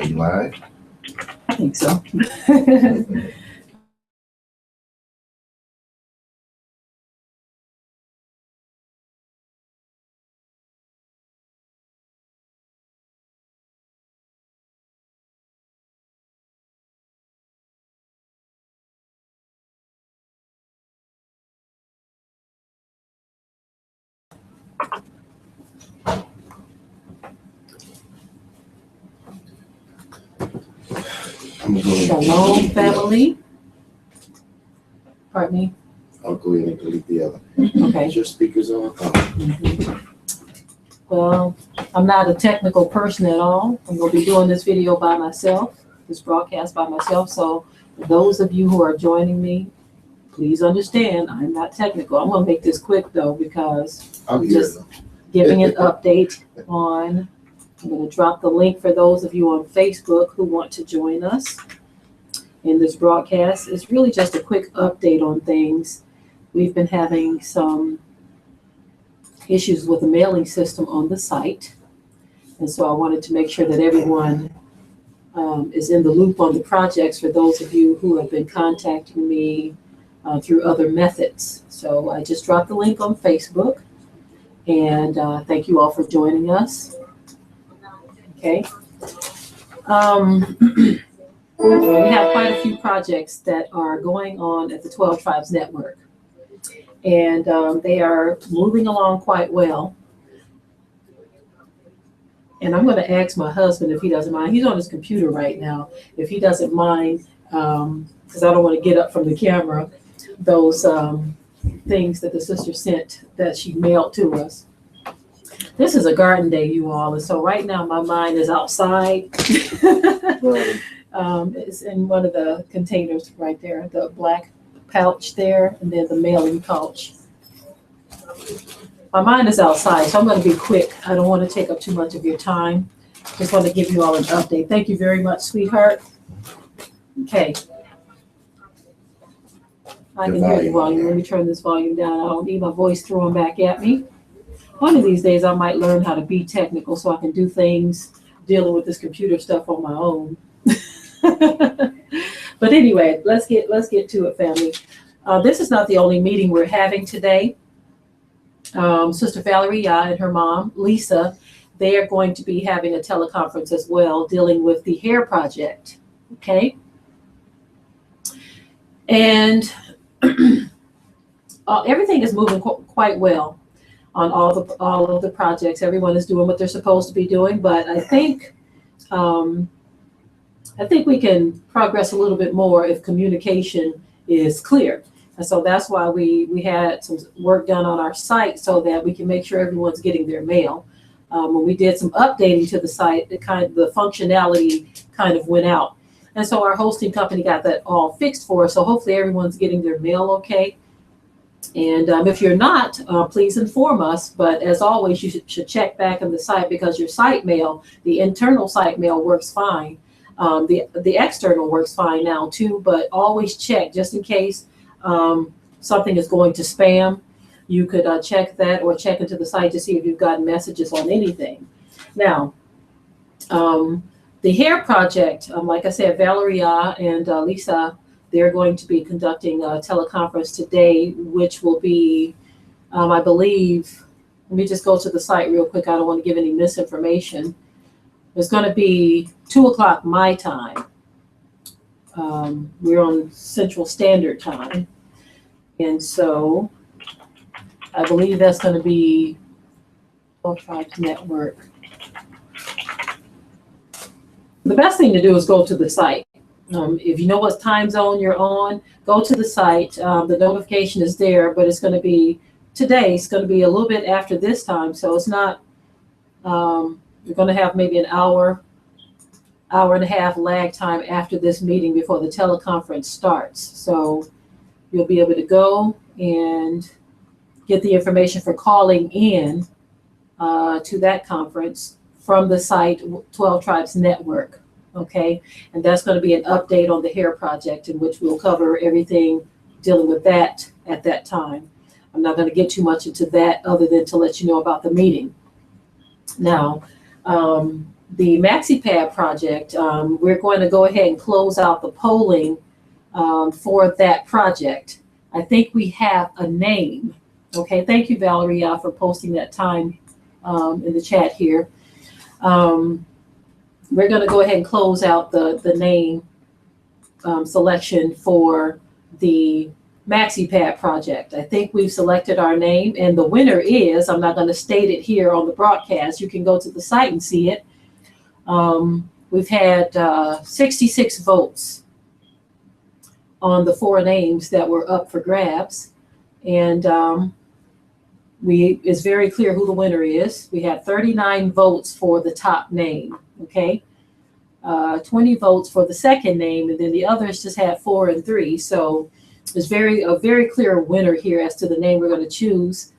Are you live? I think so. Shalom, family. Pardon me? I'll go ahead and delete the other. Okay. Is your speakers on? Oh. Well, I'm not a technical person at all. I'm going to be doing this video by myself, this broadcast by myself. So for those of you who are joining me, please understand I'm not technical. I'm going to make this quick though, because I'm just giving an update on, I'm going to drop the link for those of you on Facebook who want to join us in this broadcast. It's really just a quick update on things. We've been having some issues with the mailing system on the site. And so I wanted to make sure that everyone is in the loop on the projects for those of you who have been contacting me through other methods. So I just dropped the link on Facebook, and thank you all for joining us. Okay. We have quite a few projects that are going on at the 12 Tribes Network, and they are moving along quite well. And I'm going to ask my husband if he doesn't mind. He's on his computer right now. If he doesn't mind, because I don't want to get up from the camera, those things that the sister sent that she mailed to us. This is a garden day, you all. And so right now my mind is outside. It's in one of the containers right there, the black pouch there, and then the mailing pouch. My mind is outside, so I'm going to be quick. I don't want to take up too much of your time. Just want to give you all an update. Thank you very much, sweetheart. Okay. I can hear the volume. Let me turn this volume down. I don't need my voice thrown back at me. One of these days I might learn how to be technical so I can do things dealing with this computer stuff on my own. But anyway, let's get to it, family. This is not the only meeting we're having today. Sister Valerie and her mom, Lisa, they are going to be having a teleconference as well, dealing with the hair project. Okay. And everything is moving quite well on all of the projects. Everyone is doing what they're supposed to be doing, but I think we can progress a little bit more if communication is clear. And so that's why we had some work done on our site so that we can make sure everyone's getting their mail. When we did some updating to the site, the functionality kind of went out. And so our hosting company got that all fixed for us. So hopefully everyone's getting their mail okay. And if you're not, please inform us. But as always, you should check back on the site, because your site mail, the internal site mail works fine. The external works fine now too, but always check just in case something is going to spam. You could check that, or check into the site to see if you've gotten messages on anything. Now, the hair project, like I said, Valeria and Lisa, they're going to be conducting a teleconference today, which will be, I believe, let me just go to the site real quick. I don't want to give any misinformation. It's going to be 2 o'clock my time. We're on Central Standard Time. And so I believe that's going to be 12 Tribes Network. The best thing to do is go to the site. If you know what time zone you're on, go to the site. The notification is there, but it's going to be today. It's going to be a little bit after this time. So it's not, you're going to have maybe an hour and a half lag time after this meeting before the teleconference starts. So you'll be able to go and get the information for calling in to that conference from the site 12 Tribes Network. Okay, and that's going to be an update on the hair project, in which we'll cover everything dealing with that at that time. I'm not going to get too much into that other than to let you know about the meeting. Now, the Maxi-pad project, we're going to go ahead and close out the polling for that project. I think we have a name. Okay, thank you, Valerie, for posting that time in the chat here. We're going to go ahead and close out the name selection for the Maxi-pad project. I think we've selected our name, and the winner is, I'm not going to state it here on the broadcast. You can go to the site and see it. We've had 66 votes on the 4 names that were up for grabs, and it's very clear who the winner is. We had 39 votes for the top name, okay? 20 votes for the second name, and then the others just had 4 and 3. So there's a very clear winner here as to the name we're going to choose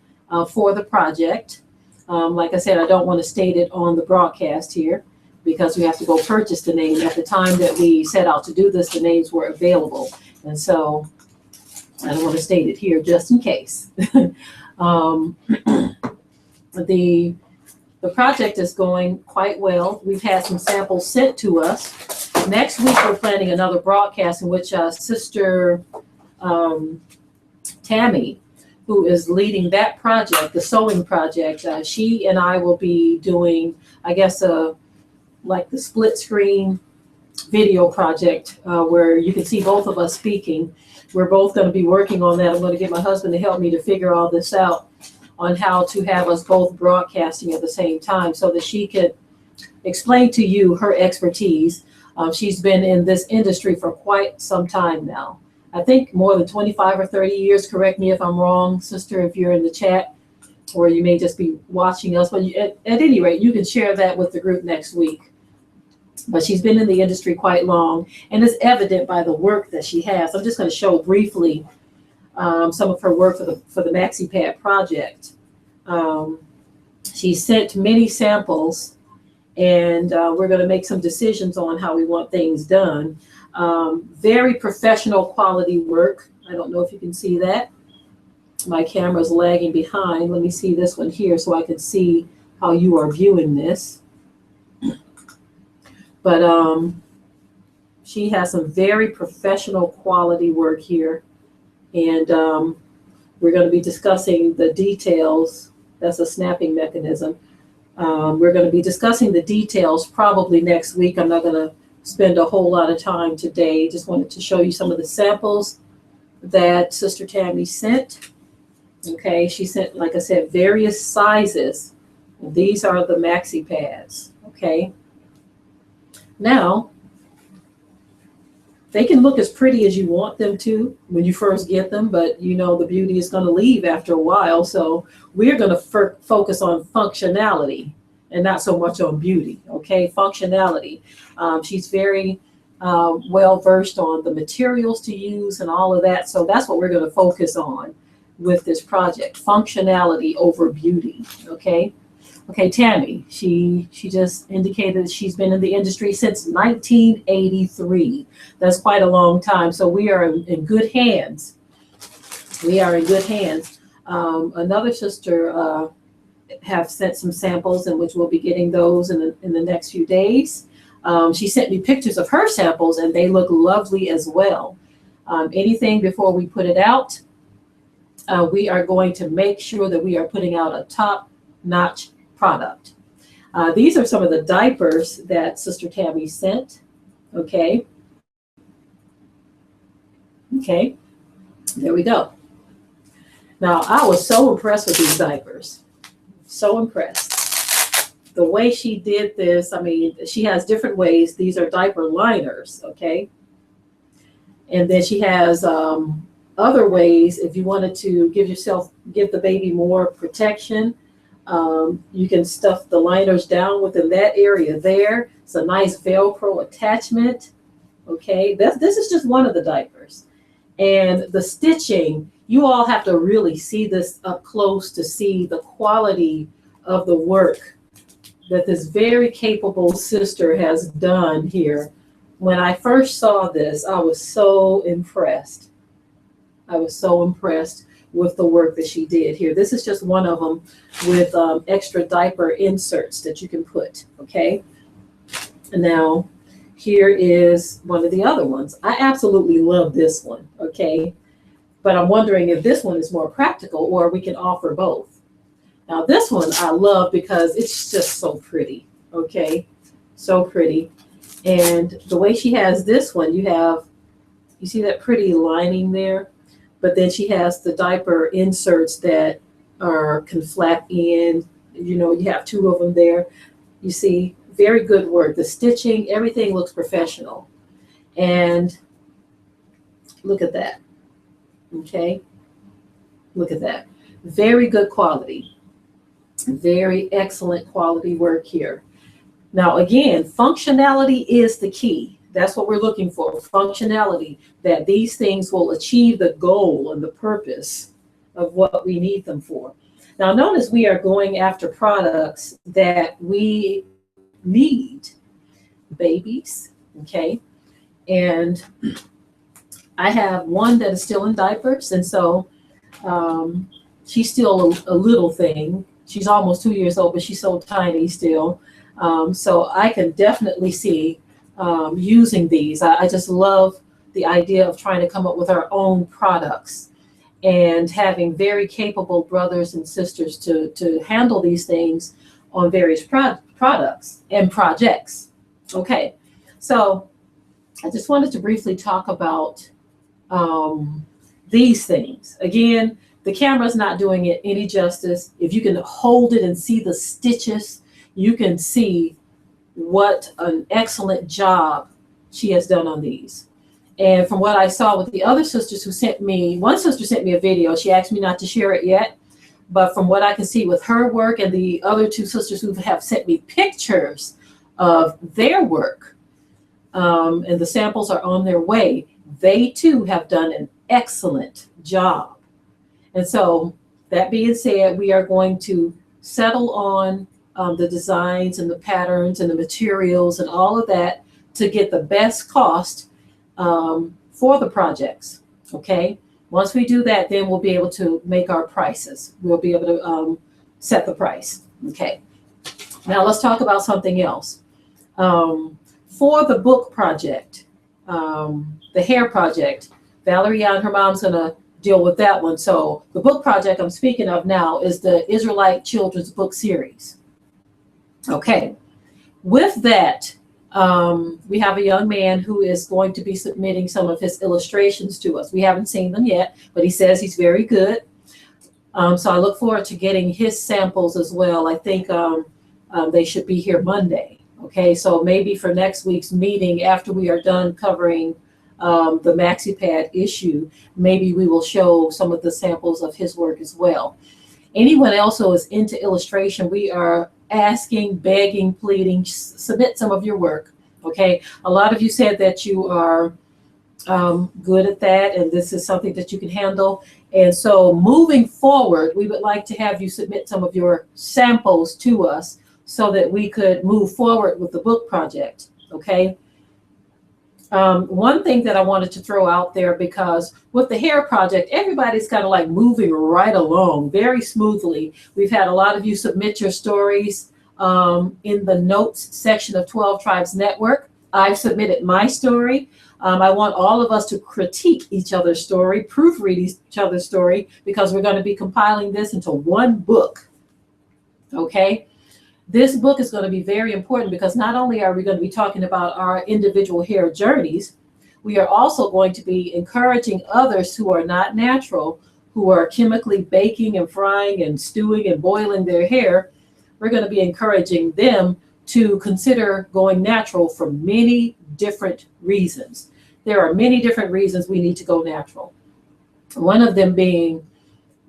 for the project. Like I said, I don't want to state it on the broadcast here because we have to go purchase the name. At the time that we set out to do this, the names were available. And so I don't want to state it here just in case. The project is going quite well. We've had some samples sent to us. Next week, we're planning another broadcast in which Sister Tammy, who is leading that project, the sewing project, she and I will be doing, I guess, like the split screen video project where you can see both of us speaking. We're both going to be working on that. I'm going to get my husband to help me to figure all this out on how to have us both broadcasting at the same time so that she could explain to you her expertise. She's been in this industry for quite some time now. I think more than 25 or 30 years. Correct me if I'm wrong, sister, if you're in the chat, or you may just be watching us. But at any rate, you can share that with the group next week. But she's been in the industry quite long, and it's evident by the work that she has. I'm just going to show briefly some of her work for the Maxi-pad project. She sent many samples, and we're going to make some decisions on how we want things done. Very professional quality work. I don't know if you can see that. My camera's lagging behind. Let me see this one here so I can see how you are viewing this. But she has some very professional quality work here. And we're going to be discussing the details. That's a snapping mechanism. We're going to be discussing the details probably next week. I'm not going to spend a whole lot of time today. Just wanted to show you some of the samples that Sister Tammy sent. Okay, she sent, like I said, various sizes. These are the maxi pads. Okay. Now, they can look as pretty as you want them to when you first get them, but you know the beauty is going to leave after a while. So we're going to focus on functionality and not so much on beauty. Okay, functionality. She's very well versed on the materials to use and all of that. So that's what we're going to focus on with this project: functionality over beauty. Okay. Okay, Tammy, she just indicated that she's been in the industry since 1983. That's quite a long time. So we are in good hands. We are in good hands. Another sister have sent some samples, in which we'll be getting those in the next few days. She sent me pictures of her samples, and they look lovely as well. Anything before we put it out, we are going to make sure that we are putting out a top-notch product. These are some of the diapers that Sister Tammy sent. Okay. Okay. There we go. Now, I was so impressed with these diapers. So impressed. The way she did this, I mean, she has different ways. These are diaper liners. Okay. And then she has other ways. If you wanted to give the baby more protection, you can stuff the liners down within that area there. It's a nice Velcro attachment. Okay, this is just one of the diapers. And the stitching, you all have to really see this up close to see the quality of the work that this very capable sister has done here. When I first saw this, I was so impressed. I was so impressed with the work that she did here. This is just one of them with extra diaper inserts that you can put, okay? Now, here is one of the other ones. I absolutely love this one, okay? But I'm wondering if this one is more practical or we can offer both. Now, this one I love because it's just so pretty, okay? So pretty. And the way she has this one, you see that pretty lining there? But then she has the diaper inserts that can flap in. You know, you have two of them there. You see, very good work. The stitching, everything looks professional. And look at that. Okay, look at that. Very good quality. Very excellent quality work here. Now, again, functionality is the key. That's what we're looking for, functionality, that these things will achieve the goal and the purpose of what we need them for. Now, notice we are going after products that we need. Babies, okay? And I have one that is still in diapers, and so she's still a little thing. She's almost 2 years old, but she's so tiny still. So I can definitely see using these. I just love the idea of trying to come up with our own products and having very capable brothers and sisters to handle these things on various products and projects. Okay, so I just wanted to briefly talk about these things. Again, the camera's not doing it any justice. If you can hold it and see the stitches, you can see what an excellent job she has done on these. And from what I saw with the other sisters who sent me, one sister sent me a video. She asked me not to share it yet. But from what I can see with her work and the other two sisters who have sent me pictures of their work, and the samples are on their way, they too have done an excellent job. And so that being said, we are going to settle on the designs and the patterns and the materials and all of that to get the best cost for the projects, okay? Once we do that, then we'll be able to make our prices. We'll be able to set the price, okay? Now let's talk about something else. For the book project, the hair project, Valerie and her mom's gonna deal with that one. So the book project I'm speaking of now is the Israelite children's book series. Okay, with that, we have a young man who is going to be submitting some of his illustrations to us. We haven't seen them yet, but he says he's very good. So I look forward to getting his samples as well. I think they should be here Monday. Okay, so maybe for next week's meeting, after we are done covering the Maxi-pad issue, maybe we will show some of the samples of his work as well. Anyone else who is into illustration, we are asking, begging, pleading, submit some of your work, okay? A lot of you said that you are good at that, and this is something that you can handle. And so moving forward, we would like to have you submit some of your samples to us so that we could move forward with the book project, okay? One thing that I wanted to throw out there, because with the hair project, everybody's kind of like moving right along very smoothly. We've had a lot of you submit your stories in the notes section of 12 Tribes Network. I've submitted my story. I want all of us to critique each other's story, proofread each other's story, because we're going to be compiling this into one book, okay? This book is going to be very important because not only are we going to be talking about our individual hair journeys, we are also going to be encouraging others who are not natural, who are chemically baking and frying and stewing and boiling their hair. We're going to be encouraging them to consider going natural for many different reasons. There are many different reasons we need to go natural. One of them being,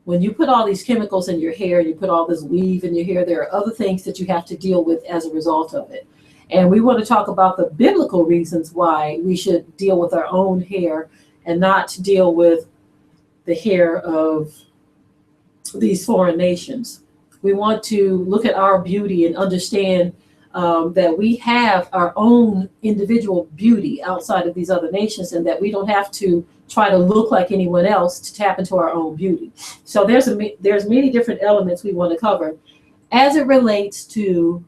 when you put all these chemicals in your hair, you put all this weave in your hair, there are other things that you have to deal with as a result of it. And we want to talk about the biblical reasons why we should deal with our own hair and not deal with the hair of these foreign nations. We want to look at our beauty and understand that we have our own individual beauty outside of these other nations, and that we don't have to try to look like anyone else to tap into our own beauty. So there's many different elements we want to cover as it relates to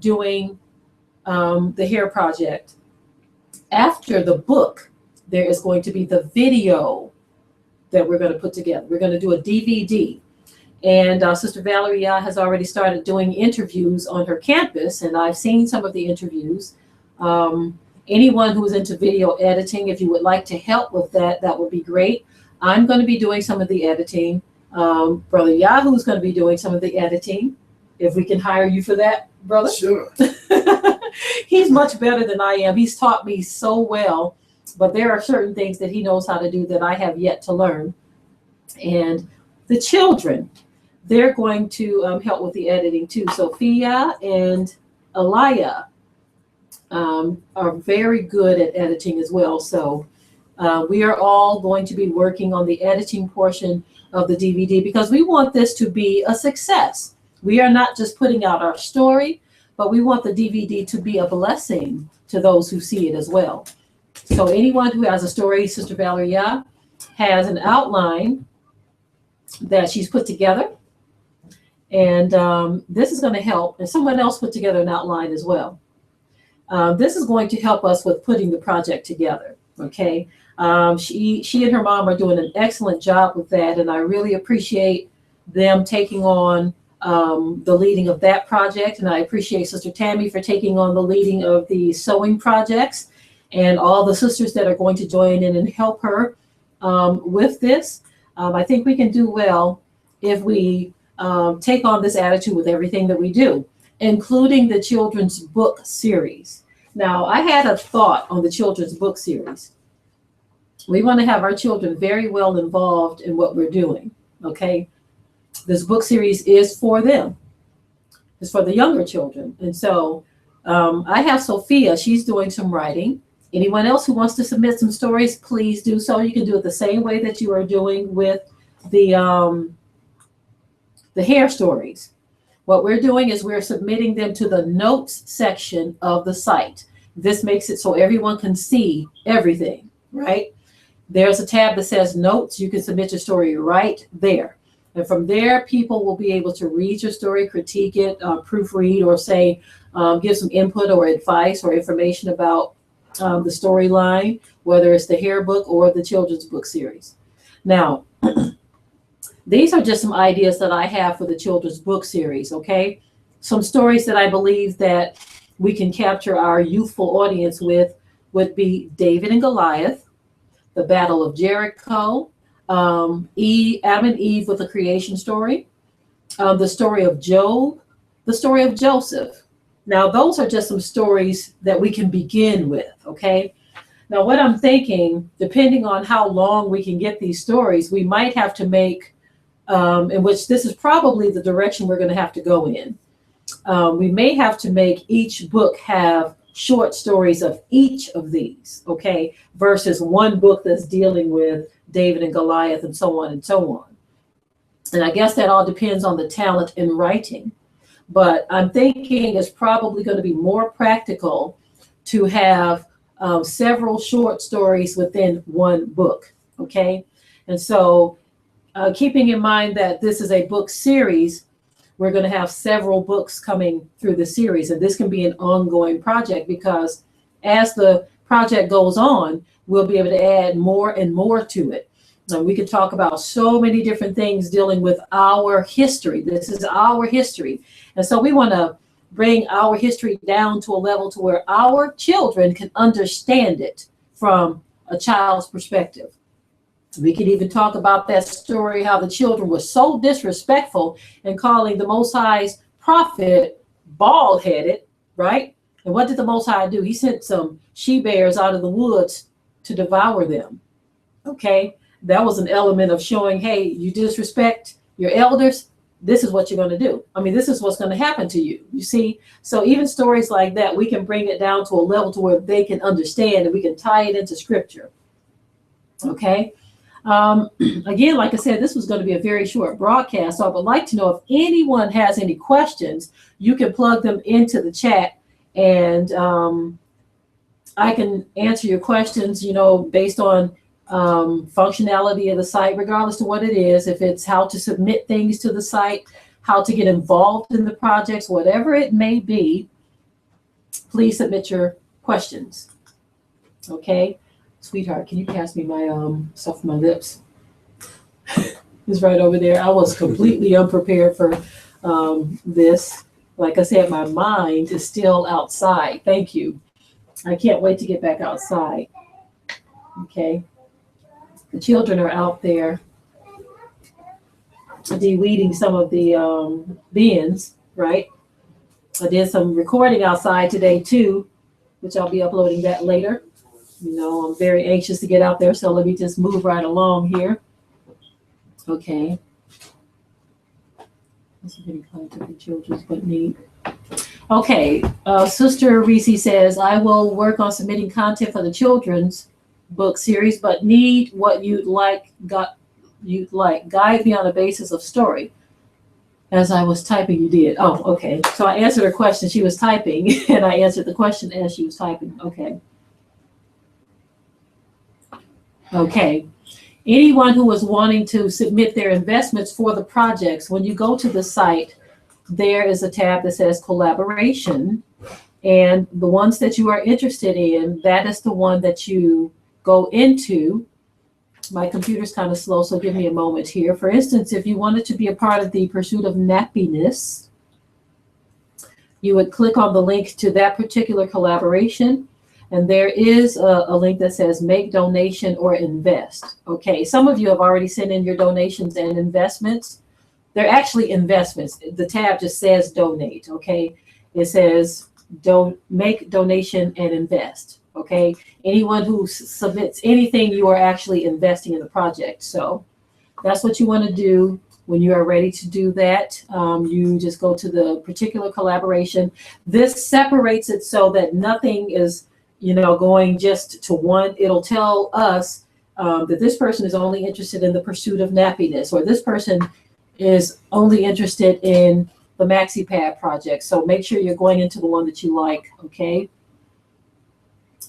doing the hair project, after the book, there is going to be the video that we're going to put together. We're going to do a DVD. And Sister Valeria has already started doing interviews on her campus, and I've seen some of the interviews. Anyone who's into video editing, if you would like to help with that, that would be great. I'm going to be doing some of the editing. Brother Yahoo is going to be doing some of the editing. If we can hire you for that, brother. Sure. He's much better than I am. He's taught me so well, but there are certain things that he knows how to do that I have yet to learn. And the children, they're going to help with the editing too. Sophia and Aliyah are very good at editing as well. So we are all going to be working on the editing portion of the DVD because we want this to be a success. We are not just putting out our story, but we want the DVD to be a blessing to those who see it as well. So anyone who has a story, Sister Valeria has an outline that she's put together. And this is going to help. And someone else put together an outline as well. This is going to help us with putting the project together. Okay. She and her mom are doing an excellent job with that. And I really appreciate them taking on the leading of that project. And I appreciate Sister Tammy for taking on the leading of the sewing projects and all the sisters that are going to join in and help her with this. I think we can do well if we take on this attitude with everything that we do, including the children's book series. Now, I had a thought on the children's book series. We want to have our children very well involved in what we're doing, okay? This book series is for them. It's for the younger children. And so I have Sophia. She's doing some writing. Anyone else who wants to submit some stories, please do so. You can do it the same way that you are doing with the hair stories. What we're doing is we're submitting them to the notes section of the site. This makes it so everyone can see everything, right? There's a tab that says notes. You can submit your story right there. And from there, people will be able to read your story, critique it, proofread, or say, give some input or advice or information about the storyline, whether it's the hair book or the children's book series. Now, these are just some ideas that I have for the children's book series, okay? Some stories that I believe that we can capture our youthful audience with would be David and Goliath, the Battle of Jericho, Adam and Eve with a creation story, the story of Job, the story of Joseph. Now, those are just some stories that we can begin with, okay? Now, what I'm thinking, depending on how long we can get these stories, we might have to make, in which this is probably the direction we're going to have to go in. We may have to make each book have short stories of each of these, okay, versus one book that's dealing with David and Goliath and so on and so on. And I guess that all depends on the talent in writing. But I'm thinking it's probably going to be more practical to have several short stories within one book, okay? And so keeping in mind that this is a book series, we're going to have several books coming through the series. And this can be an ongoing project because as the project goes on, we'll be able to add more and more to it. And we could talk about so many different things dealing with our history. This is our history. And so we want to bring our history down to a level to where our children can understand it from a child's perspective. We could even talk about that story, how the children were so disrespectful in calling the Most High's prophet bald-headed, right? And what did the Most High do? He sent some she-bears out of the woods to devour them, okay? That was an element of showing, hey, you disrespect your elders, this is what you're going to do. I mean, this is what's going to happen to you, you see? So even stories like that, we can bring it down to a level to where they can understand and we can tie it into scripture, okay? Again, like I said, this was going to be a very short broadcast, so I would like to know if anyone has any questions, you can plug them into the chat and I can answer your questions, you know, based on functionality of the site, regardless of what it is, if it's how to submit things to the site, how to get involved in the projects, whatever it may be. please submit your questions. Okay, sweetheart, can you pass me my stuff from my lips? It's right over there. I was completely unprepared for this. Like I said, my mind is still outside. Thank you. I can't wait to get back outside. Okay. The children are out there de-weeding some of the bins, right? I did some recording outside today too, which I'll be uploading that later. You know, I'm very anxious to get out there, so let me just move right along here. Okay. This is getting content for children's but need. Okay, Sister Reese says, I will work on submitting content for the children's book series, but need what you'd like. Guide me on the basis of story. As I was typing, you did. Oh, okay. So I answered her question. She was typing, and I answered the question as she was typing. Okay. Okay. Anyone who is wanting to submit their investments for the projects, when you go to the site, there is a tab that says collaboration. And the ones that you are interested in, that is the one that you go into. My computer's kind of slow, so give me a moment here. For instance, if you wanted to be a part of the Pursuit of Nappiness, you would click on the link to that particular collaboration. And there is a link that says make donation or invest. Okay, some of you have already sent in your donations and investments. They're actually investments. The tab just says donate, okay? It says make donation and invest, okay? Anyone who submits anything, you are actually investing in the project. So that's what you want to do. When you are ready to do that, you just go to the particular collaboration. This separates it so that nothing is, you know, going just to one. It'll tell us that this person is only interested in the Pursuit of Nappiness, or this person is only interested in the Maxi-pad project. So make sure you're going into the one that you like, okay?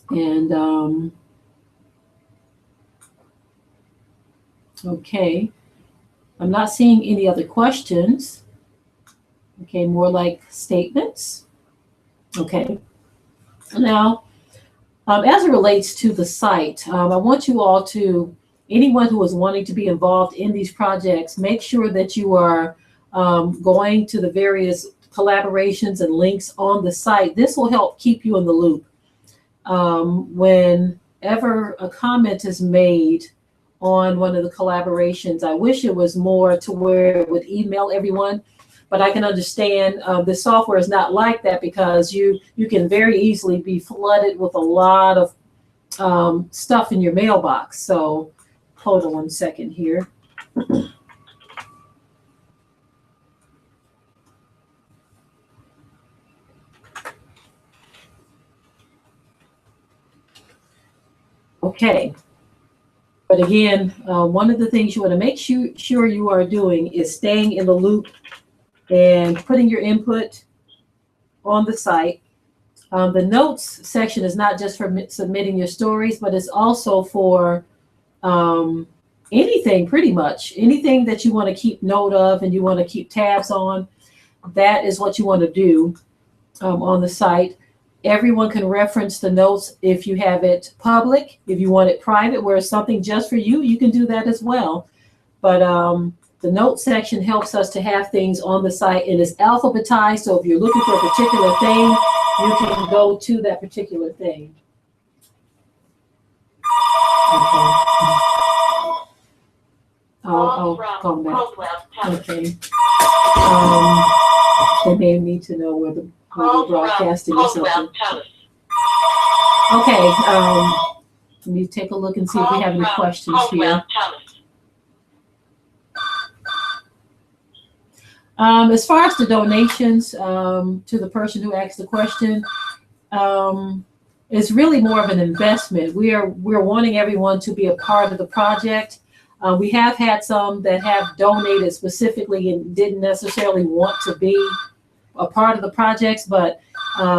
And okay, I'm not seeing any other questions. Okay, more like statements. Okay, now as it relates to the site, I want you all to, anyone who is wanting to be involved in these projects, make sure that you are going to the various collaborations and links on the site. This will help keep you in the loop. Whenever a comment is made on one of the collaborations, I wish it was more to where it would email everyone, but I can understand the software is not like that, because you can very easily be flooded with a lot of stuff in your mailbox. So hold on 1 second here. Okay. But again, one of the things you want to make sure you are doing is staying in the loop and putting your input on the site. The notes section is not just for submitting your stories, but it's also for anything, pretty much. Anything that you want to keep note of and you want to keep tabs on, that is what you want to do on the site. Everyone can reference the notes if you have it public. If you want it private, where it's something just for you, you can do that as well. But the note section helps us to have things on the site, and it's alphabetized. So if you're looking for a particular thing, you can go to that particular thing. Okay. I'll come back. Okay. They may need to know where we're broadcasting or something. Okay. Let me take a look and see if we have any questions here. As far as the donations to the person who asked the question, it's really more of an investment. We're wanting everyone to be a part of the project. We have had some that have donated specifically and didn't necessarily want to be a part of the projects, but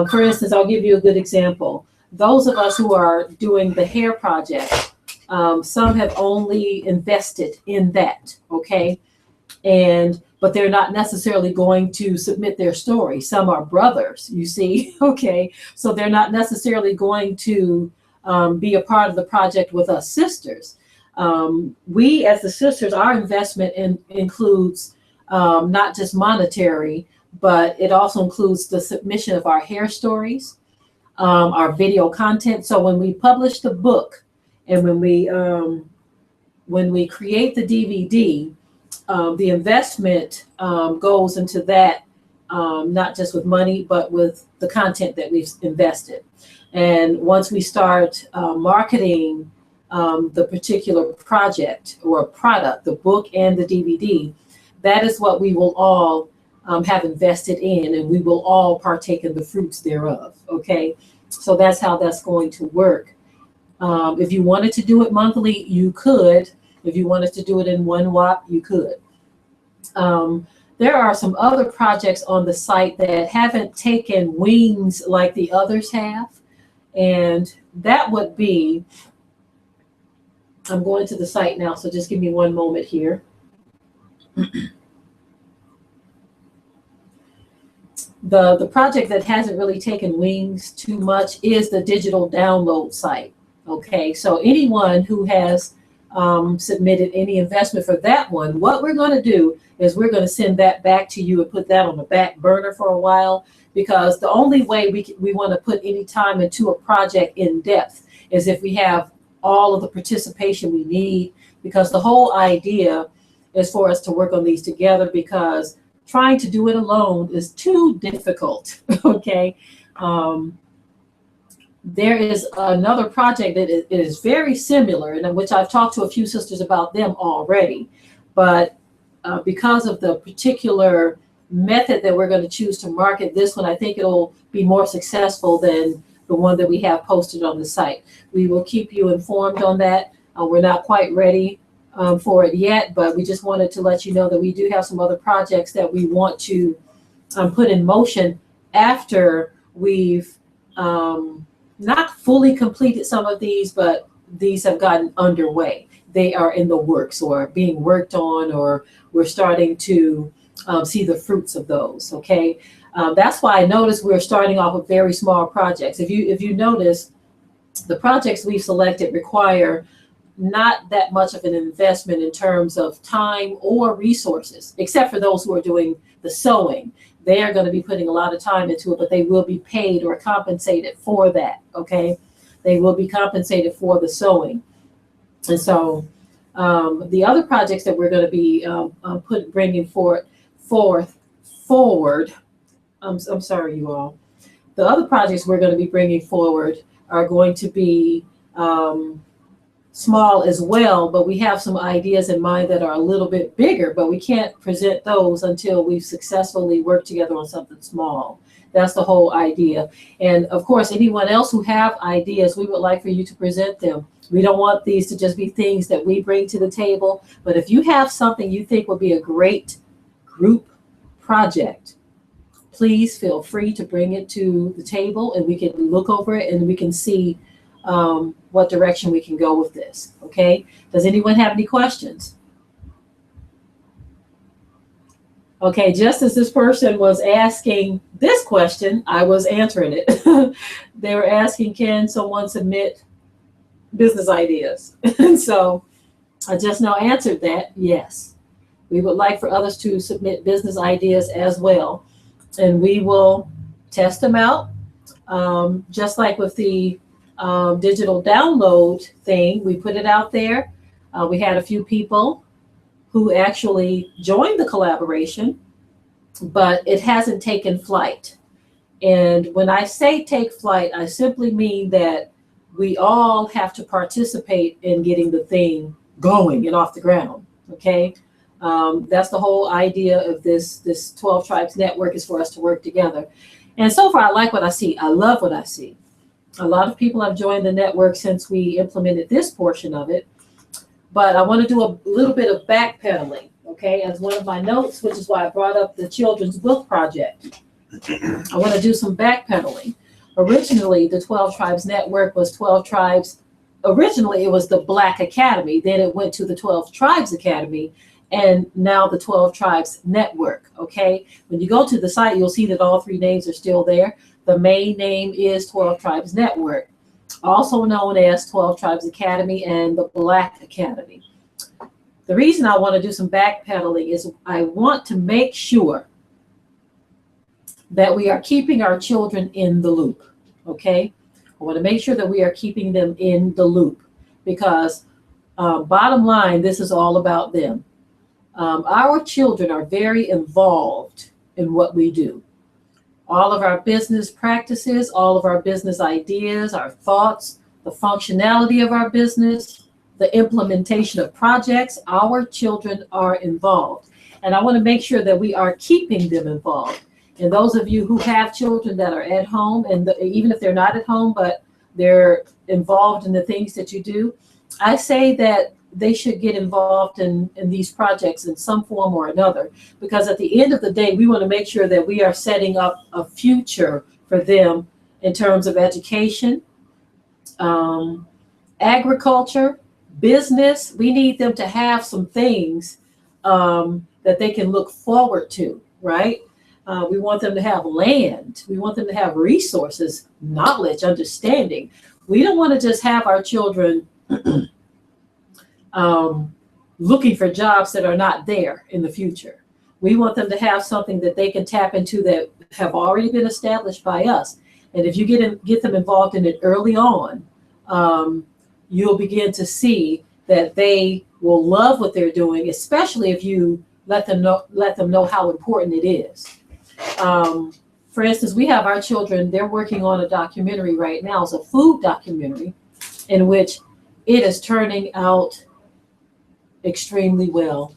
for instance, I'll give you a good example. Those of us who are doing the hair project, some have only invested in that, okay? And but they're not necessarily going to submit their story. Some are brothers, you see, okay? So they're not necessarily going to be a part of the project with us sisters. We, as the sisters, our investment includes not just monetary, but it also includes the submission of our hair stories, our video content. So when we publish the book and when we create the DVD, the investment goes into that, not just with money, but with the content that we've invested. And once we start marketing the particular project or product, the book and the DVD, that is what we will all have invested in, and we will all partake in the fruits thereof. Okay, so that's how that's going to work. If you wanted to do it monthly, you could. If you wanted to do it in one whop, you could. There are some other projects on the site that haven't taken wings like the others have, and that would be, I'm going to the site now, so just give me one moment here. The project that hasn't really taken wings too much is the digital download site. Okay, so anyone who has submitted any investment for that one, what we're going to do is we're going to send that back to you and put that on the back burner for a while, because the only way we want to put any time into a project in depth is if we have all of the participation we need, because the whole idea is for us to work on these together, because trying to do it alone is too difficult. Okay. There is another project that is very similar, and which I've talked to a few sisters about them already, but because of the particular method that we're going to choose to market this one, I think it'll be more successful than the one that we have posted on the site. We will keep you informed on that. We're not quite ready for it yet, but we just wanted to let you know that we do have some other projects that we want to put in motion after we've not fully completed some of these, but these have gotten underway. They are in the works or being worked on, or we're starting to see the fruits of those. Okay, that's why I noticed we're starting off with very small projects. If you notice, the projects we've selected require not that much of an investment in terms of time or resources, except for those who are doing the sewing. They are going to be putting a lot of time into it, but they will be paid or compensated for that. Okay, they will be compensated for the sewing. And so the other projects that we're going to be bringing forward. I'm sorry, you all. The other projects we're going to be bringing forward are going to be small as well, but we have some ideas in mind that are a little bit bigger, but we can't present those until we've successfully worked together on something small. That's the whole idea. And of course, anyone else who have ideas, we would like for you to present them. We don't want these to just be things that we bring to the table, but if you have something you think would be a great group project, please feel free to bring it to the table and we can look over it and we can see what direction we can go with this. Okay, does anyone have any questions? Okay, just as this person was asking this question, I was answering it. They were asking, can someone submit business ideas? And so I just now answered that, yes. We would like for others to submit business ideas as well. And we will test them out. Just like with the digital download thing, we put it out there. We had a few people who actually joined the collaboration, but it hasn't taken flight. And when I say take flight, I simply mean that we all have to participate in getting the thing going and off the ground. Okay, that's the whole idea of this 12 Tribes Network, is for us to work together. And so far, I like what I see. I love what I see. A lot of people have joined the network since we implemented this portion of it. But I want to do a little bit of backpedaling, okay, as one of my notes, which is why I brought up the children's book project. I want to do some backpedaling. Originally, the 12 Tribes Network was 12 Tribes. Originally, it was the Black Academy. Then it went to the 12 Tribes Academy. and now the 12 Tribes Network, okay? When you go to the site, you'll see that all three names are still there. The main name is 12 Tribes Network, also known as 12 Tribes Academy and the Black Academy. The reason I want to do some backpedaling is I want to make sure that we are keeping our children in the loop, okay? I want to make sure that we are keeping them in the loop because bottom line, this is all about them. Our children are very involved in what we do. All of our business practices, all of our business ideas, our thoughts, the functionality of our business, the implementation of projects, our children are involved. And I want to make sure that we are keeping them involved. And those of you who have children that are at home, and even if they're not at home, but they're involved in the things that you do, I say that they should get involved in these projects in some form or another, because at the end of the day, we want to make sure that we are setting up a future for them in terms of education, agriculture, business. We need them to have some things that they can look forward to, right? We want them to have land. We want them to have resources, knowledge, understanding. We don't want to just have our children looking for jobs that are not there in the future. We want them to have something that they can tap into that have already been established by us. And if you get them involved in it early on, you'll begin to see that they will love what they're doing, especially if you let them know how important it is. For instance, we have our children, they're working on a documentary right now. It's a food documentary in which it is turning out extremely well.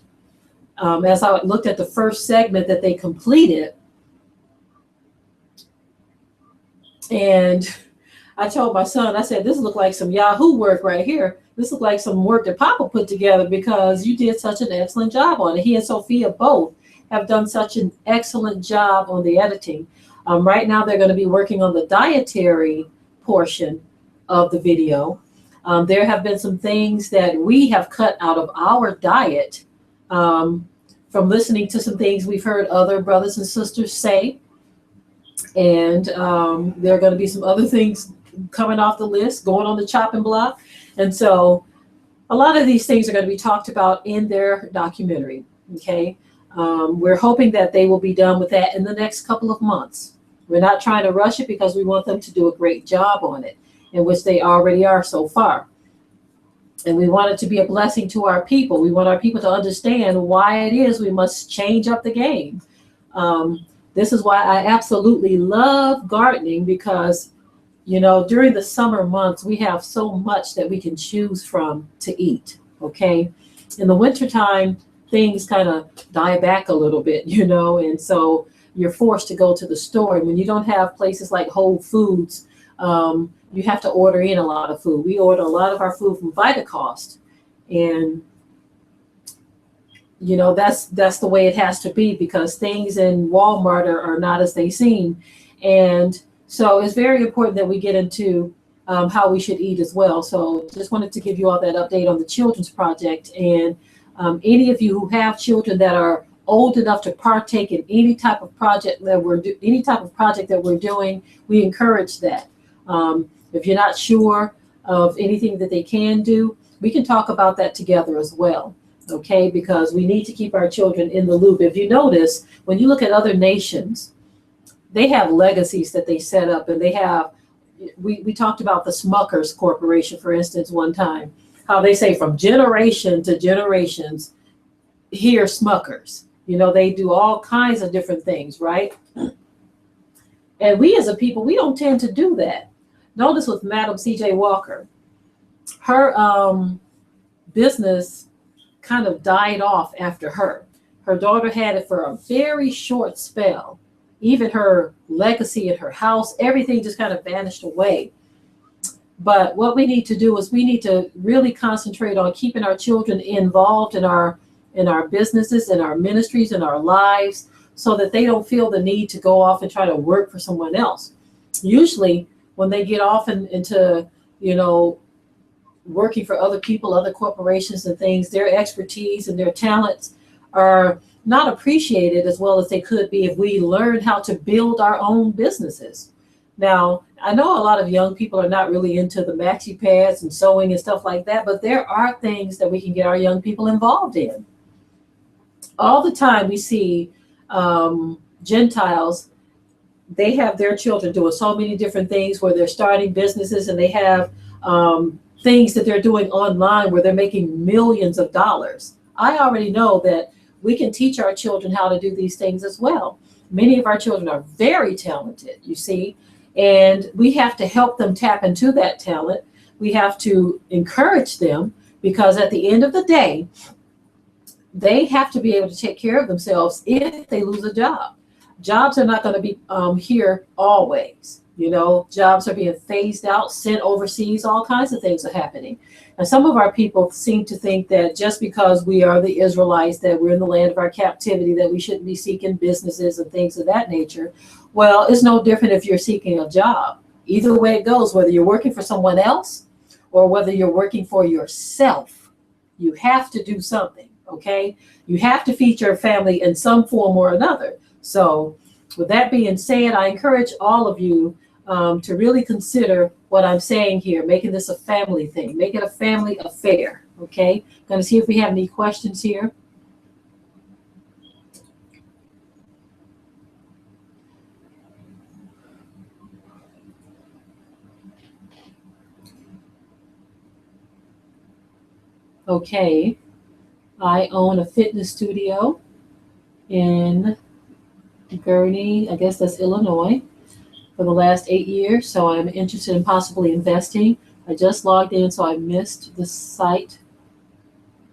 As I looked at the first segment that they completed, and I told my son, I said, this looked like some Yahoo work right here. This looked like some work that Papa put together because you did such an excellent job on it. He and Sophia both have done such an excellent job on the editing. Right now, they're going to be working on the dietary portion of the video. There have been some things that we have cut out of our diet from listening to some things we've heard other brothers and sisters say. And there are going to be some other things coming off the list, going on the chopping block. And so a lot of these things are going to be talked about in their documentary, okay? We're hoping that they will be done with that in the next couple of months. We're not trying to rush it because we want them to do a great job on it, in which they already are so far. And we want it to be a blessing to our people. We want our people to understand why it is we must change up the game. This is why I absolutely love gardening because, you know, during the summer months, we have so much that we can choose from to eat, okay? In the wintertime, things kind of die back a little bit, you know, and so you're forced to go to the store. And when you don't have places like Whole Foods, you have to order in a lot of food. We order a lot of our food from Vitacost, and you know that's the way it has to be because things in Walmart are not as they seem, and so it's very important that we get into how we should eat as well. So just wanted to give you all that update on the Children's Project, and any of you who have children that are old enough to partake in any type of project that we're doing, we encourage that. If you're not sure of anything that they can do, we can talk about that together as well, okay? Because we need to keep our children in the loop. If you notice, when you look at other nations, they have legacies that they set up, and they have, we talked about the Smuckers Corporation, for instance, one time, how they say from generation to generations, here Smuckers. You know, they do all kinds of different things, right? And we as a people, we don't tend to do that. Notice with Madam C.J. Walker, her business kind of died off after her. Her daughter had it for a very short spell. Even her legacy at her house, everything just kind of vanished away. But what we need to do is we need to really concentrate on keeping our children involved in our businesses, in our ministries, in our lives, so that they don't feel the need to go off and try to work for someone else. Usually when they get off into, you know, working for other people, other corporations and things, their expertise and their talents are not appreciated as well as they could be if we learned how to build our own businesses. Now, I know a lot of young people are not really into the Maxi-pads and sewing and stuff like that, but there are things that we can get our young people involved in. All the time we see Gentiles, they have their children doing so many different things where they're starting businesses, and they have things that they're doing online where they're making millions of dollars. I already know that we can teach our children how to do these things as well. Many of our children are very talented, you see, and we have to help them tap into that talent. We have to encourage them, because at the end of the day, they have to be able to take care of themselves if they lose a job. Jobs are not going to be here always. You know, jobs are being phased out, sent overseas, all kinds of things are happening. And some of our people seem to think that just because we are the Israelites, that we're in the land of our captivity, that we shouldn't be seeking businesses and things of that nature. Well, it's no different if you're seeking a job. Either way it goes, whether you're working for someone else or whether you're working for yourself, you have to do something, okay? You have to feed your family in some form or another. So with that being said, I encourage all of you to really consider what I'm saying here, making this a family thing, make it a family affair, okay? I'm going to see if we have any questions here. Okay, I own a fitness studio in Gurnee, I guess that's Illinois, for the last 8 years. So I'm interested in possibly investing. I just logged in, so I missed the site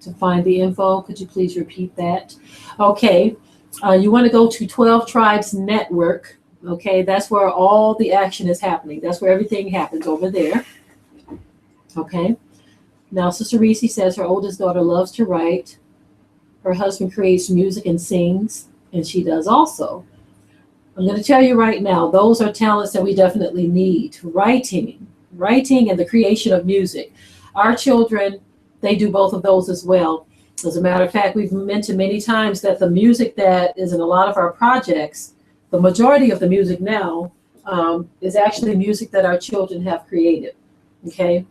to find the info. Could you please repeat that? Okay, you want to go to 12 Tribes Network. Okay, that's where all the action is happening. That's where everything happens over there. Okay, now Sister Reese says her oldest daughter loves to write. Her husband creates music and sings, and she does also. I'm going to tell you right now, those are talents that we definitely need. Writing and the creation of music. Our children, they do both of those as well. As a matter of fact, we've mentioned many times that the music that is in a lot of our projects, the majority of the music now is actually music that our children have created. Okay?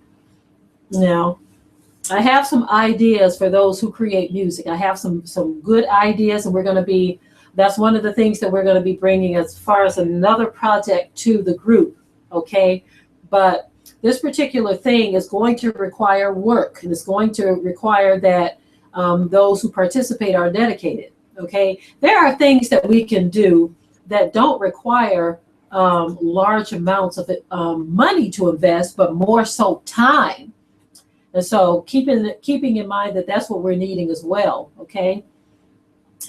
Now, I have some ideas for those who create music. I have some good ideas, and that's one of the things that we're going to be bringing as far as another project to the group, okay? But this particular thing is going to require work, and it's going to require that those who participate are dedicated, okay? There are things that we can do that don't require large amounts of money to invest, but more so time. And so keeping in mind that that's what we're needing as well, okay?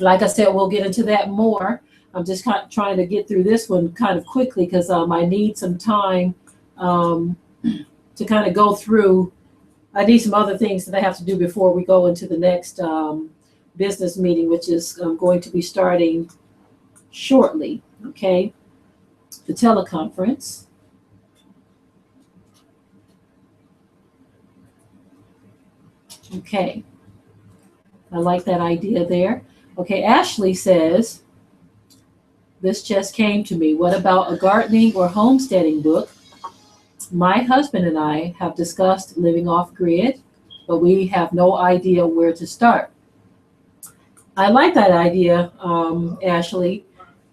Like I said, we'll get into that more. I'm just kind of trying to get through this one kind of quickly because I need some time to kind of go through. I need some other things that I have to do before we go into the next business meeting, which is going to be starting shortly, okay? The teleconference. Okay, I like that idea there. Okay, Ashley says, this just came to me. What about a gardening or homesteading book? My husband and I have discussed living off grid, but we have no idea where to start. I like that idea, Ashley,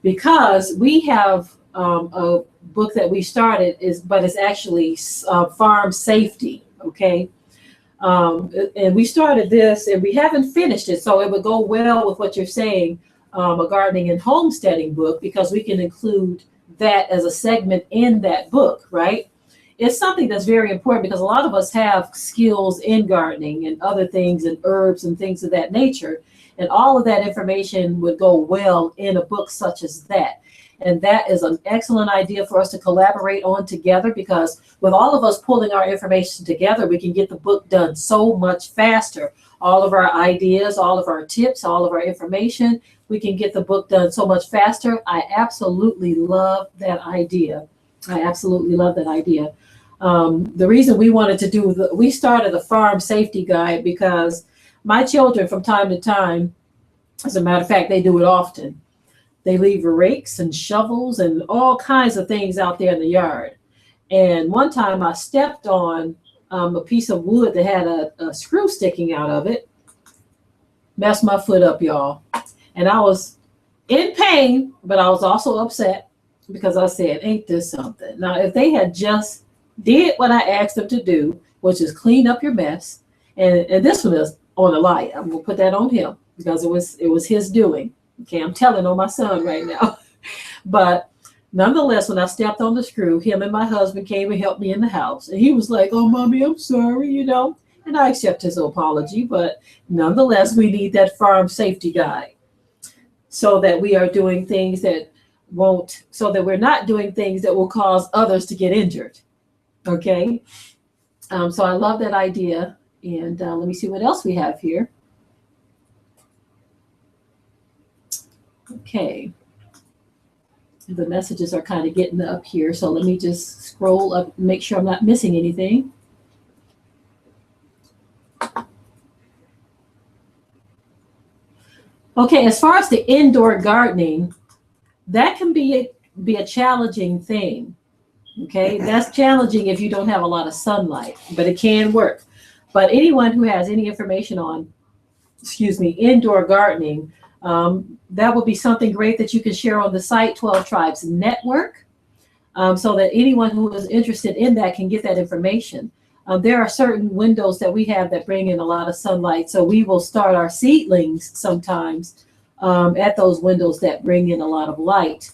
because we have a book that we started, but it's actually farm safety, okay? And we started this and we haven't finished it, so it would go well with what you're saying, a gardening and homesteading book, because we can include that as a segment in that book, right? It's something that's very important because a lot of us have skills in gardening and other things and herbs and things of that nature, and all of that information would go well in a book such as that. And that is an excellent idea for us to collaborate on together, because with all of us pulling our information together, we can get the book done so much faster. All of our ideas, all of our tips, all of our information, we can get the book done so much faster. I absolutely love that idea. I absolutely love that idea. The reason we wanted to we started a farm safety guide because my children from time to time, As a matter of fact, they do it often. They leave rakes and shovels and all kinds of things out there in the yard. And one time I stepped on a piece of wood that had a screw sticking out of it, messed my foot up, y'all. And I was in pain, but I was also upset because I said, ain't this something? Now, if they had just did what I asked them to do, which is clean up your mess, and this one is on Elijah. I'm gonna put that on him because it was his doing. Okay, I'm telling on my son right now. But nonetheless, when I stepped on the screw, him and my husband came and helped me in the house. And he was like, oh, Mommy, I'm sorry, you know. And I accept his apology. But nonetheless, we need that farm safety guide so that we are doing things that so that we're not doing things that will cause others to get injured. Okay. So I love that idea. And let me see what else we have here. Okay. The messages are kind of getting up here. So let me just scroll up, make sure I'm not missing anything. Okay, as far as the indoor gardening, that can be a challenging thing. Okay, that's challenging if you don't have a lot of sunlight, but it can work. But anyone who has any information on, indoor gardening, that would be something great that you can share on the site 12 Tribes Network, so that anyone who is interested in that can get that information. There are certain windows that we have that bring in a lot of sunlight, so we will start our seedlings sometimes at those windows that bring in a lot of light.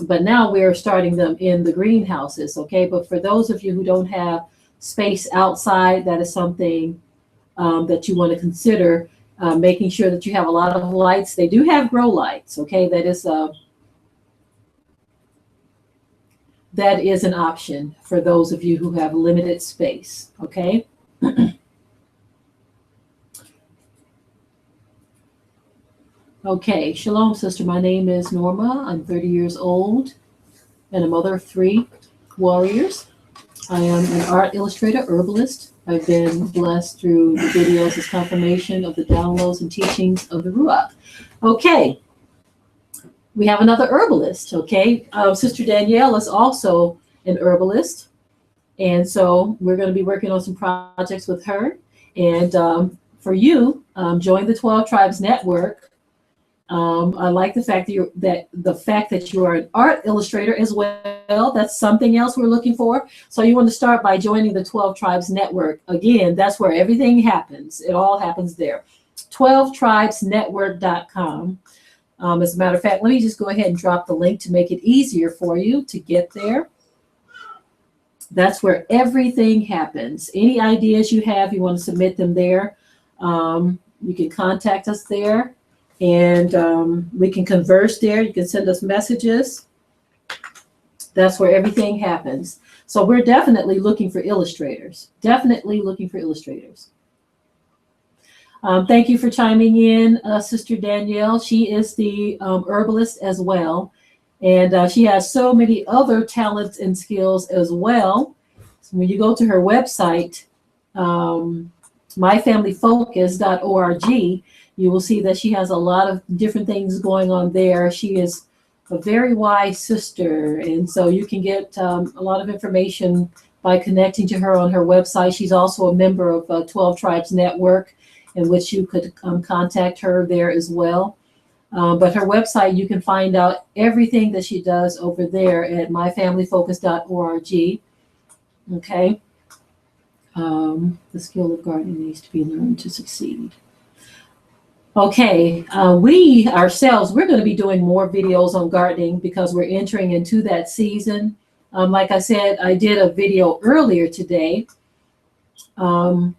But now we're starting them in the greenhouses, okay? But for those of you who don't have space outside, that is something that you want to consider, making sure that you have a lot of lights. They do have grow lights, okay? That is an option for those of you who have limited space, okay? Okay, shalom, sister. My name is Norma. I'm 30 years old and a mother of 3 warriors. I am an art illustrator, herbalist. I've been blessed through the videos as confirmation of the downloads and teachings of the Ruach. Okay, we have another herbalist, okay? Sister Danielle is also an herbalist. And so we're going to be working on some projects with her. And for you, join the 12 Tribes Network. I like the fact that you are an art illustrator as well. That's something else we're looking for. So you want to start by joining the 12 Tribes Network. Again, that's where everything happens. It all happens there. 12tribesnetwork.com. As a matter of fact, let me just go ahead and drop the link to make it easier for you to get there. That's where everything happens. Any ideas you have, you want to submit them there. You can contact us there. And we can converse there. You can send us messages. That's where everything happens. So we're definitely looking for illustrators. Definitely looking for illustrators. Thank you for chiming in, Sister Danielle. She is the herbalist as well. And she has so many other talents and skills as well. So when you go to her website, myfamilyfocus.org, you will see that she has a lot of different things going on there. She is a very wise sister. And so you can get a lot of information by connecting to her on her website. She's also a member of 12 Tribes Network, in which you could contact her there as well. But her website, you can find out everything that she does over there at myfamilyfocus.org. Okay. The skill of gardening needs to be learned to succeed. Okay, we ourselves, we're going to be doing more videos on gardening because we're entering into that season. Like I said, I did a video earlier today in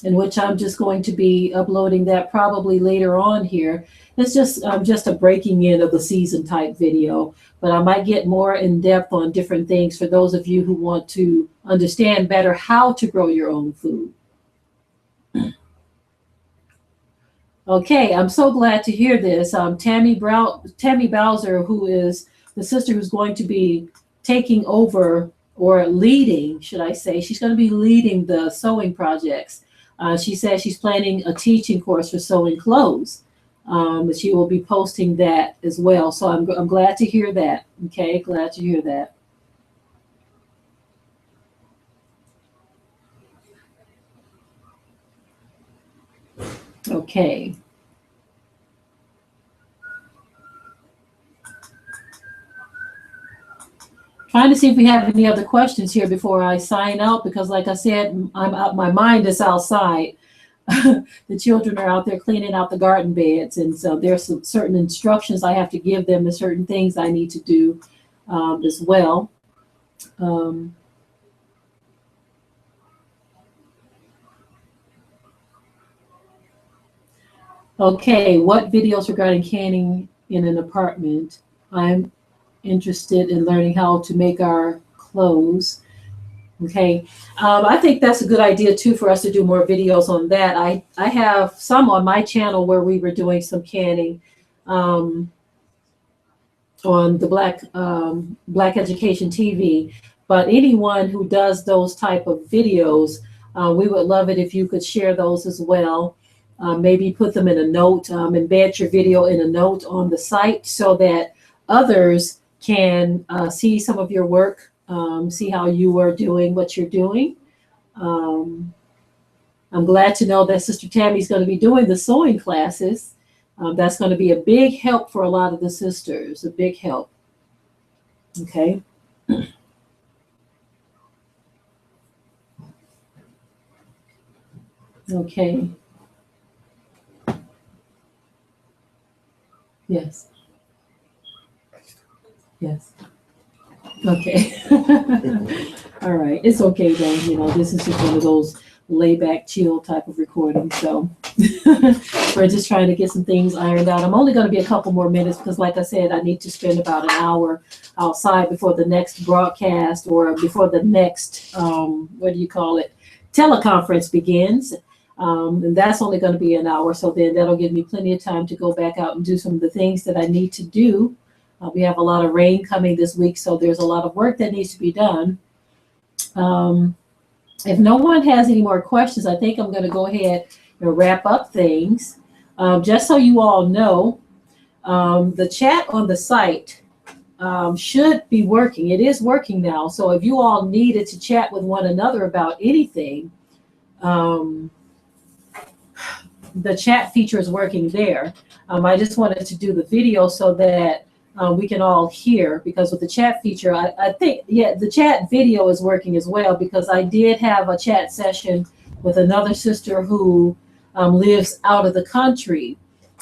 which I'm just going to be uploading that probably later on here. It's just a breaking in of the season type video, but I might get more in depth on different things for those of you who want to understand better how to grow your own food. Okay, I'm so glad to hear this. Tammy Bowser, who is the sister who's going to be taking over or leading, should I say, she's going to be leading the sewing projects. She says she's planning a teaching course for sewing clothes. She will be posting that as well. So I'm glad to hear that. Okay, glad to hear that. Okay. Trying to see if we have any other questions here before I sign out, because like I said, I'm out, my mind is outside. The children are out there cleaning out the garden beds, and so there's some certain instructions I have to give them, and certain things I need to do as well. Okay, what videos regarding canning in an apartment? I'm interested in learning how to make our clothes. Okay, I think that's a good idea too for us to do more videos on that. I have some on my channel where we were doing some canning on the Black Education TV. But anyone who does those type of videos, we would love it if you could share those as well. Maybe put them in a note, embed your video in a note on the site so that others can see some of your work, see how you are doing what you're doing. I'm glad to know that Sister Tammy's going to be doing the sewing classes. That's going to be a big help for a lot of the sisters, a big help. Okay. Okay. Yes. Yes. Okay. All right. It's okay though. You know, this is just one of those lay back, chill type of recordings. So we're just trying to get some things ironed out. I'm only going to be a couple more minutes because, like I said, I need to spend about an hour outside before the next broadcast or before the next, what do you call it, teleconference begins. And that's only going to be an hour. So then that'll give me plenty of time to go back out and do some of the things that I need to do. We have a lot of rain coming this week, so there's a lot of work that needs to be done. If no one has any more questions, I think I'm going to go ahead and wrap up things. Just so you all know, the chat on the site should be working. It is working now. So if you all needed to chat with one another about anything, the chat feature is working there. I just wanted to do the video so that we can all hear, because with the chat feature, I think, yeah, the chat video is working as well, because I did have a chat session with another sister who lives out of the country.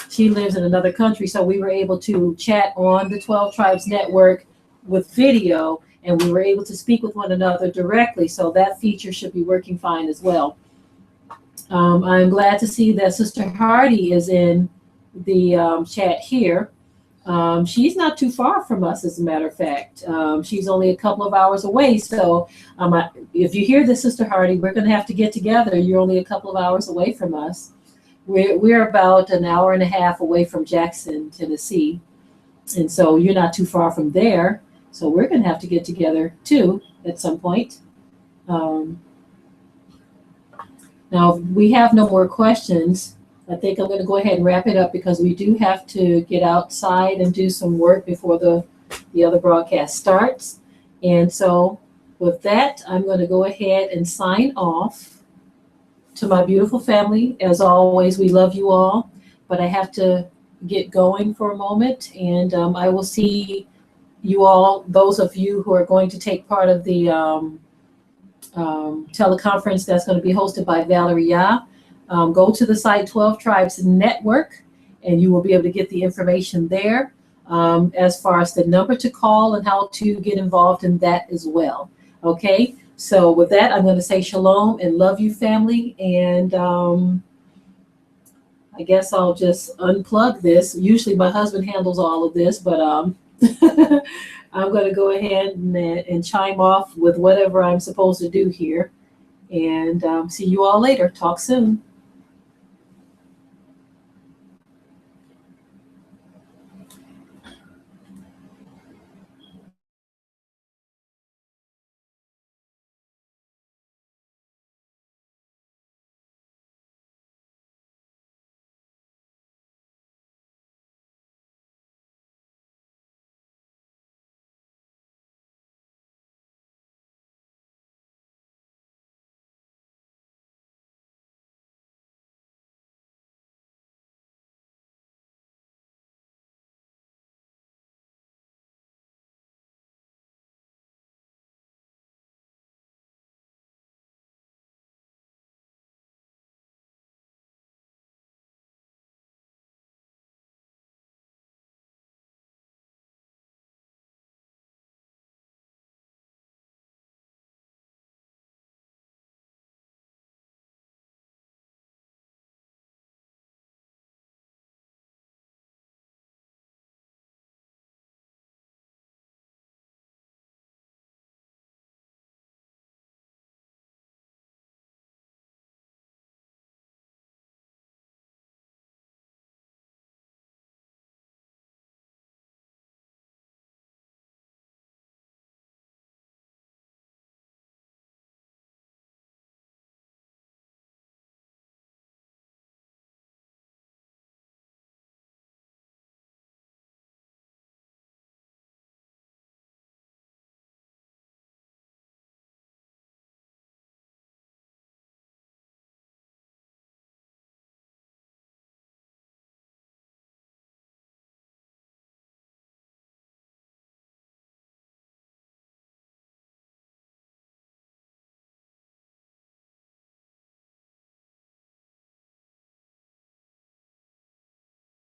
She lives in another country, so we were able to chat on the 12 Tribes Network with video, and we were able to speak with one another directly, so that feature should be working fine as well. I'm glad to see that Sister Hardy is in the chat here. She's not too far from us, as a matter of fact. She's only a couple of hours away. So if you hear this, Sister Hardy, we're going to have to get together. You're only a couple of hours away from us. We're about an hour and a half away from Jackson, Tennessee. And so you're not too far from there. So we're going to have to get together, too, at some point. Now, if we have no more questions, I think I'm going to go ahead and wrap it up, because we do have to get outside and do some work before the other broadcast starts. And so with that, I'm going to go ahead and sign off. To my beautiful family, as always, we love you all, but I have to get going for a moment, and I will see you all, those of you who are going to take part of the teleconference that's going to be hosted by Valerie Ya. Go to the site 12 Tribes Network, and you will be able to get the information there as far as the number to call and how to get involved in that as well. Okay, so with that, I'm going to say shalom and love you, family. And I guess I'll just unplug this. Usually my husband handles all of this, but I'm going to go ahead and chime off with whatever I'm supposed to do here. And see you all later. Talk soon.